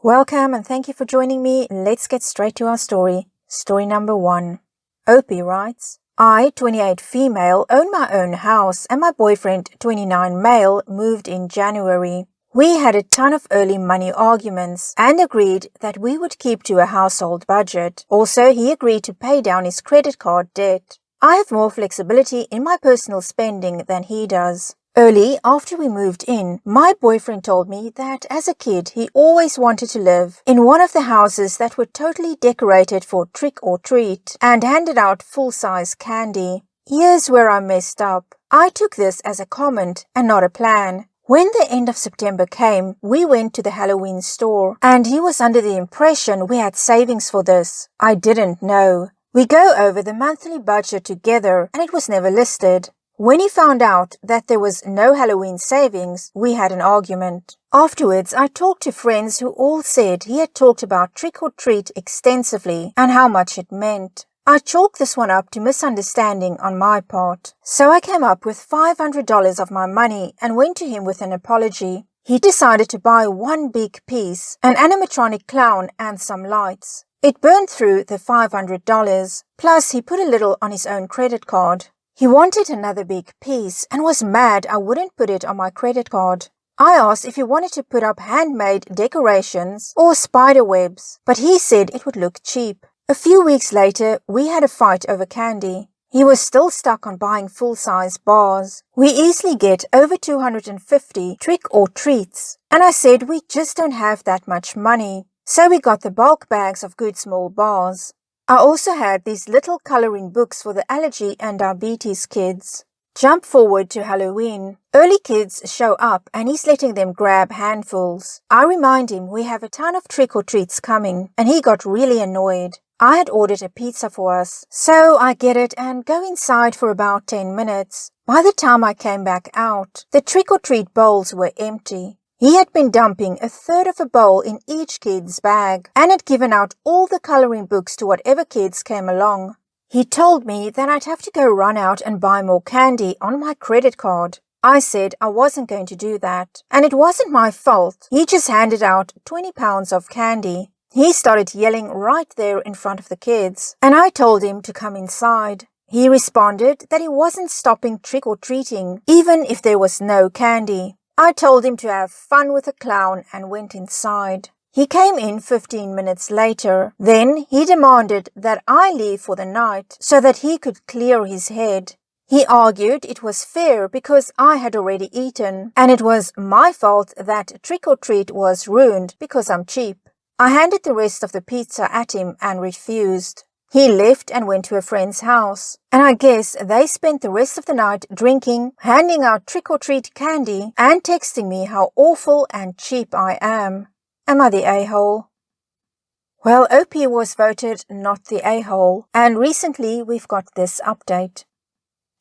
Welcome and thank you for joining me. Let's get straight to our story. Story number 1. Opie writes, I, 28 female, own my own house and my boyfriend, 29 male, moved in January. We had a ton of early money arguments and agreed that we would keep to a household budget. Also, he agreed to pay down his credit card debt. I have more flexibility in my personal spending than he does. Early after we moved in, my boyfriend told me that as a kid he always wanted to live in one of the houses that were totally decorated for trick or treat and handed out full-size candy. Here's where I messed up. I took this as a comment and not a plan. When the end of September came, we went to the Halloween store and he was under the impression we had savings for this. I didn't know. We go over the monthly budget together and it was never listed. When he found out that there was no Halloween savings, we had an argument. Afterwards, I talked to friends who all said he had talked about trick-or-treat extensively and how much it meant. I chalked this one up to misunderstanding on my part. So I came up with $500 of my money and went to him with an apology. He decided to buy one big piece, an animatronic clown and some lights. It burned through the $500, plus he put a little on his own credit card. He wanted another big piece and was mad I wouldn't put it on my credit card. I asked if he wanted to put up handmade decorations or spider webs, but he said it would look cheap. A few weeks later, we had a fight over candy. He was still stuck on buying full-size bars. We easily get over 250 trick-or-treats, and I said we just don't have that much money. So we got the bulk bags of good small bars. I also had these little coloring books for the allergy and diabetes kids. Jump forward to Halloween. Early kids show up and he's letting them grab handfuls. I remind him we have a ton of trick-or-treats coming and he got really annoyed. I had ordered a pizza for us, so I get it and go inside for about 10 minutes. By the time I came back out, the trick-or-treat bowls were empty. He had been dumping a third of a bowl in each kid's bag and had given out all the coloring books to whatever kids came along. He told me that I'd have to go run out and buy more candy on my credit card. I said I wasn't going to do that, and it wasn't my fault. He just handed out 20 pounds of candy. He started yelling right there in front of the kids, and I told him to come inside. He responded that he wasn't stopping trick-or-treating, even if there was no candy. I told him to have fun with the clown and went inside. He came in 15 minutes later. Then he demanded that I leave for the night so that he could clear his head. He argued it was fair because I had already eaten, and it was my fault that trick-or-treat was ruined because I'm cheap. I handed the rest of the pizza at him and refused. He left and went to a friend's house, and I guess they spent the rest of the night drinking, handing out trick-or-treat candy, and texting me how awful and cheap I am. Am I the a-hole? Well, Opie was voted not the a-hole, and recently we've got this update.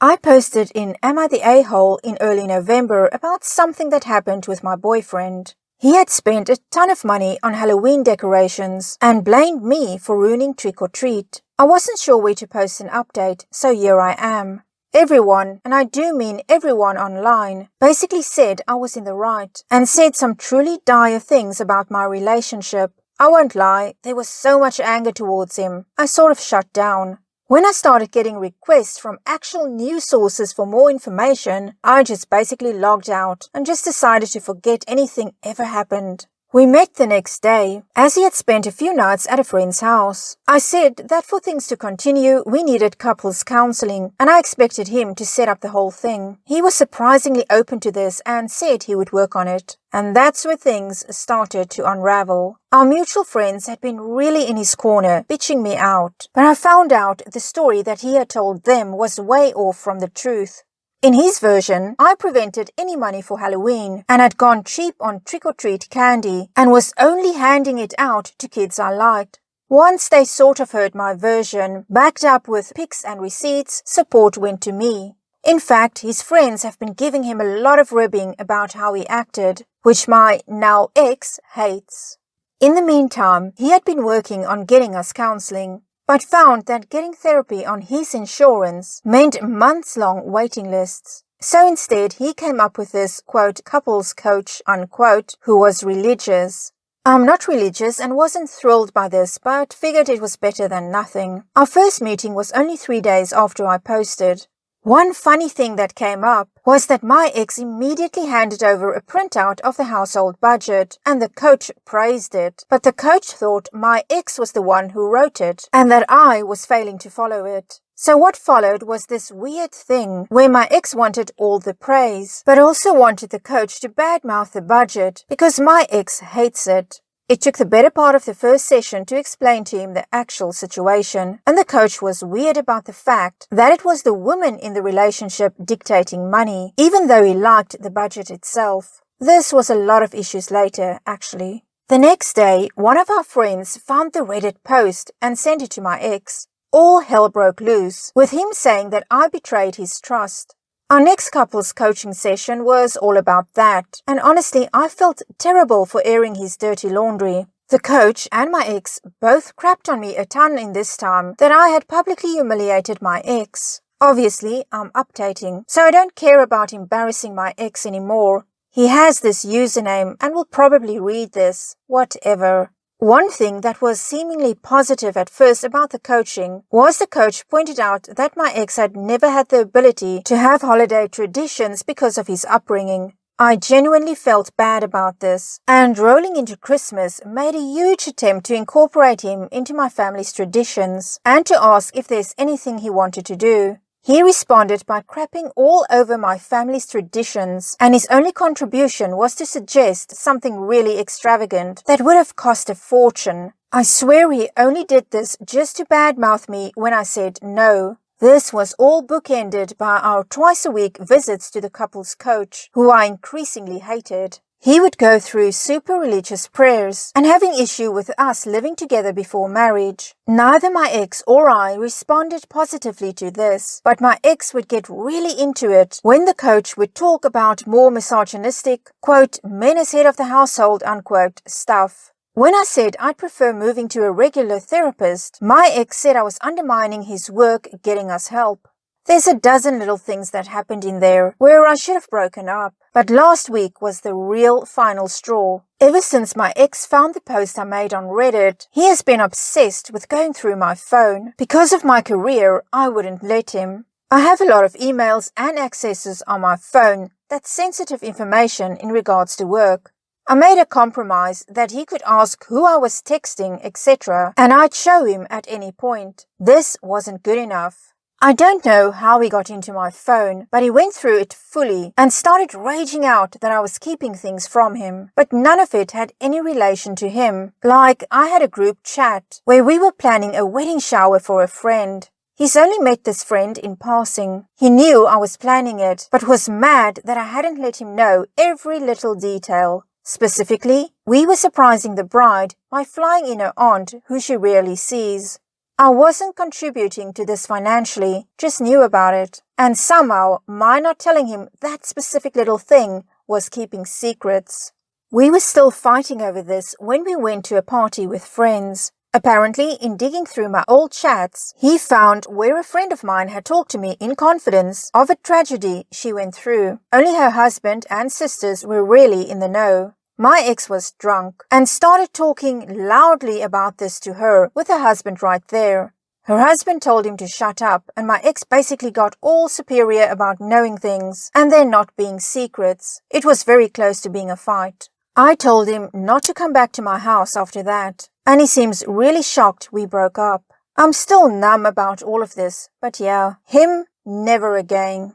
I posted in Am I the a-hole in early November about something that happened with my boyfriend. He had spent a ton of money on Halloween decorations and blamed me for ruining trick-or-treat. I wasn't sure where to post an update, so here I am. Everyone, and I do mean everyone online, basically said I was in the right and said some truly dire things about my relationship. I won't lie, there was so much anger towards him. I sort of shut down. When I started getting requests from actual news sources for more information, I just basically logged out and just decided to forget anything ever happened. We met the next day, as he had spent a few nights at a friend's house. I said that for things to continue, we needed couples counseling, and I expected him to set up the whole thing. He was surprisingly open to this and said he would work on it. And that's where things started to unravel. Our mutual friends had been really in his corner, bitching me out, but I found out the story that he had told them was way off from the truth. In his version, I prevented any money for Halloween and had gone cheap on trick-or-treat candy and was only handing it out to kids I liked. Once they sort of heard my version, backed up with pics and receipts, support went to me. In fact, his friends have been giving him a lot of ribbing about how he acted, which my now ex hates. In the meantime, he had been working on getting us counseling, but found that getting therapy on his insurance meant months-long waiting lists. So instead, he came up with this, quote, couples coach, unquote, who was religious. I'm not religious and wasn't thrilled by this, but figured it was better than nothing. Our first meeting was only 3 days after I posted. One funny thing that came up was that my ex immediately handed over a printout of the household budget, and the coach praised it. But the coach thought my ex was the one who wrote it, and that I was failing to follow it. So what followed was this weird thing where my ex wanted all the praise, but also wanted the coach to badmouth the budget because my ex hates it. It took the better part of the first session to explain to him the actual situation, and the coach was weird about the fact that it was the woman in the relationship dictating money, even though he liked the budget itself. This was a lot of issues later, actually. The next day, one of our friends found the Reddit post and sent it to my ex. All hell broke loose, with him saying that I betrayed his trust. Our next couples coaching session was all about that, and honestly, I felt terrible for airing his dirty laundry. The coach and my ex both crapped on me a ton in this time that I had publicly humiliated my ex. Obviously, I'm updating, so I don't care about embarrassing my ex anymore. He has this username and will probably read this, whatever. One thing that was seemingly positive at first about the coaching was the coach pointed out that my ex had never had the ability to have holiday traditions because of his upbringing. I genuinely felt bad about this, and rolling into Christmas made a huge attempt to incorporate him into my family's traditions and to ask if there's anything he wanted to do. He responded by crapping all over my family's traditions, and his only contribution was to suggest something really extravagant that would have cost a fortune. I swear he only did this just to badmouth me when I said no. This was all bookended by our twice-a-week visits to the couple's coach, who I increasingly hated. He would go through super religious prayers and having issue with us living together before marriage. Neither my ex or I responded positively to this, but my ex would get really into it when the coach would talk about more misogynistic, quote, men as head of the household, unquote, stuff. When I said I'd prefer moving to a regular therapist, my ex said I was undermining his work getting us help. There's a dozen little things that happened in there where I should have broken up, but last week was the real final straw. Ever since my ex found the post I made on Reddit, he has been obsessed with going through my phone. Because of my career, I wouldn't let him. I have a lot of emails and accesses on my phone that's sensitive information in regards to work. I made a compromise that he could ask who I was texting, etc., and I'd show him at any point. This wasn't good enough. I don't know how he got into my phone, but he went through it fully and started raging out that I was keeping things from him. But none of it had any relation to him. Like, I had a group chat where we were planning a wedding shower for a friend. He's only met this friend in passing. He knew I was planning it, but was mad that I hadn't let him know every little detail. Specifically, we were surprising the bride by flying in her aunt, who she rarely sees. I wasn't contributing to this financially, just knew about it. And somehow, my not telling him that specific little thing was keeping secrets. We were still fighting over this when we went to a party with friends. Apparently, in digging through my old chats, he found where a friend of mine had talked to me in confidence of a tragedy she went through. Only her husband and sisters were really in the know. My ex was drunk and started talking loudly about this to her with her husband right there. Her husband told him to shut up, and my ex basically got all superior about knowing things and there not being secrets. It was very close to being a fight. I told him not to come back to my house after that, and he seems really shocked we broke up. I'm still numb about all of this, but yeah, him, never again.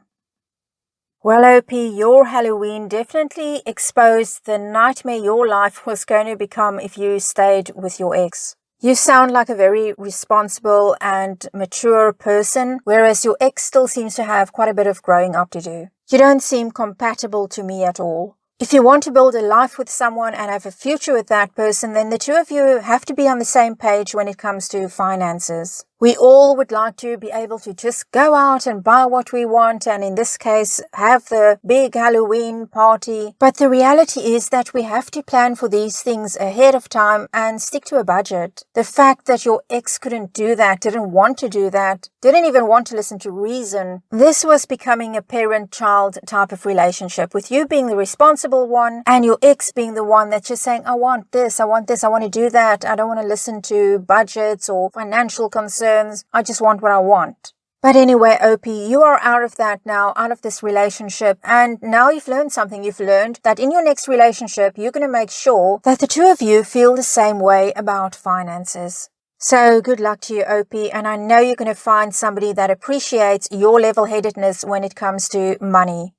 Well, OP, your Halloween definitely exposed the nightmare your life was going to become if you stayed with your ex. You sound like a very responsible and mature person, whereas your ex still seems to have quite a bit of growing up to do. You don't seem compatible to me at all. If you want to build a life with someone and have a future with that person, then the two of you have to be on the same page when it comes to finances. We all would like to be able to just go out and buy what we want, and in this case, have the big Halloween party. But the reality is that we have to plan for these things ahead of time and stick to a budget. The fact that your ex couldn't do that, didn't want to do that, didn't even want to listen to reason. This was becoming a parent-child type of relationship, with you being the responsible one and your ex being the one that's just saying, I want this, I want this, I want to do that, I don't want to listen to budgets or financial concerns. I just want what I want. But anyway, OP, you are out of that now, out of this relationship, and now you've learned something. You've learned that in your next relationship, you're going to make sure that the two of you feel the same way about finances. So good luck to you, OP, and I know you're going to find somebody that appreciates your level-headedness when it comes to money.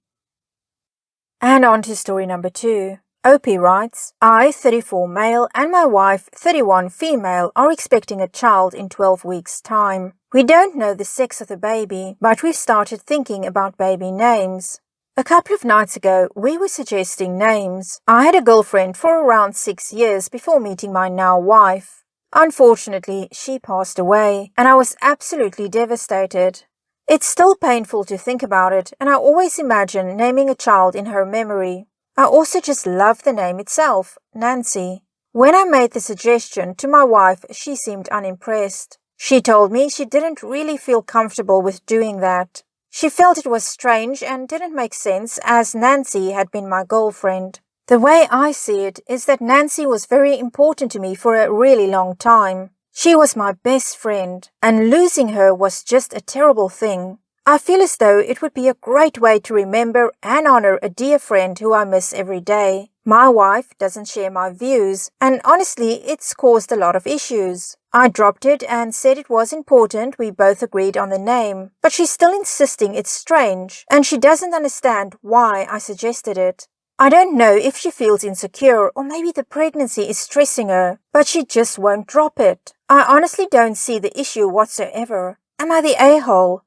And on to story number 2. OP writes, I, 34 male, and my wife, 31 female, are expecting a child in 12 weeks' time. We don't know the sex of the baby, but we've started thinking about baby names. A couple of nights ago, we were suggesting names. I had a girlfriend for around 6 years before meeting my now wife. Unfortunately, she passed away, and I was absolutely devastated. It's still painful to think about it, and I always imagine naming a child in her memory. I also just love the name itself, Nancy. When I made the suggestion to my wife, she seemed unimpressed. She told me she didn't really feel comfortable with doing that. She felt it was strange and didn't make sense, as Nancy had been my girlfriend. The way I see it is that Nancy was very important to me for a really long time. She was my best friend, and losing her was just a terrible thing. I feel as though it would be a great way to remember and honor a dear friend who I miss every day. My wife doesn't share my views, and honestly, it's caused a lot of issues. I dropped it and said it was important we both agreed on the name, but she's still insisting it's strange, and she doesn't understand why I suggested it. I don't know if she feels insecure or maybe the pregnancy is stressing her, but she just won't drop it. I honestly don't see the issue whatsoever. Am I the a-hole?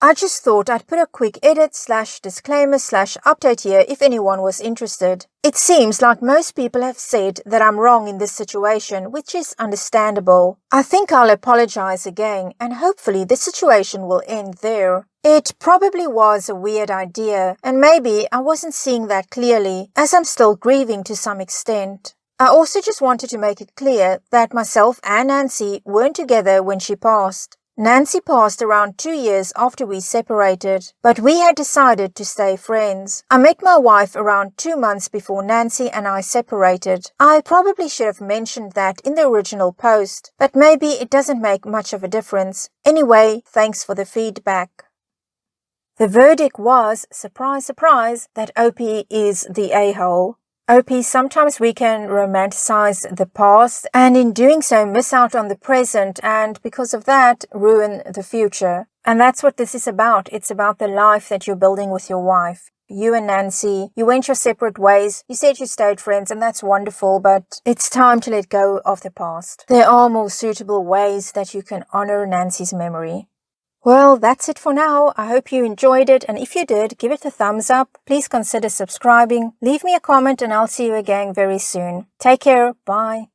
I just thought I'd put a quick edit/disclaimer/update here if anyone was interested. It seems like most people have said that I'm wrong in this situation, which is understandable. I think I'll apologize again, and hopefully the situation will end there. It probably was a weird idea, and maybe I wasn't seeing that clearly, as I'm still grieving to some extent. I also just wanted to make it clear that myself and Nancy weren't together when she passed. Nancy passed around 2 years after we separated, but we had decided to stay friends. I met my wife around 2 months before Nancy and I separated. I probably should have mentioned that in the original post, but maybe it doesn't make much of a difference. Anyway, thanks for the feedback. The verdict was, surprise, surprise, that OP is the a-hole. OP, sometimes we can romanticize the past and in doing so miss out on the present and because of that ruin the future. And that's what this is about. It's about the life that you're building with your wife. You and Nancy, you went your separate ways. You said you stayed friends and that's wonderful, but it's time to let go of the past. There are more suitable ways that you can honor Nancy's memory. Well, that's it for now. I hope you enjoyed it, and if you did, give it a thumbs up. Please consider subscribing. Leave me a comment and I'll see you again very soon. Take care. Bye.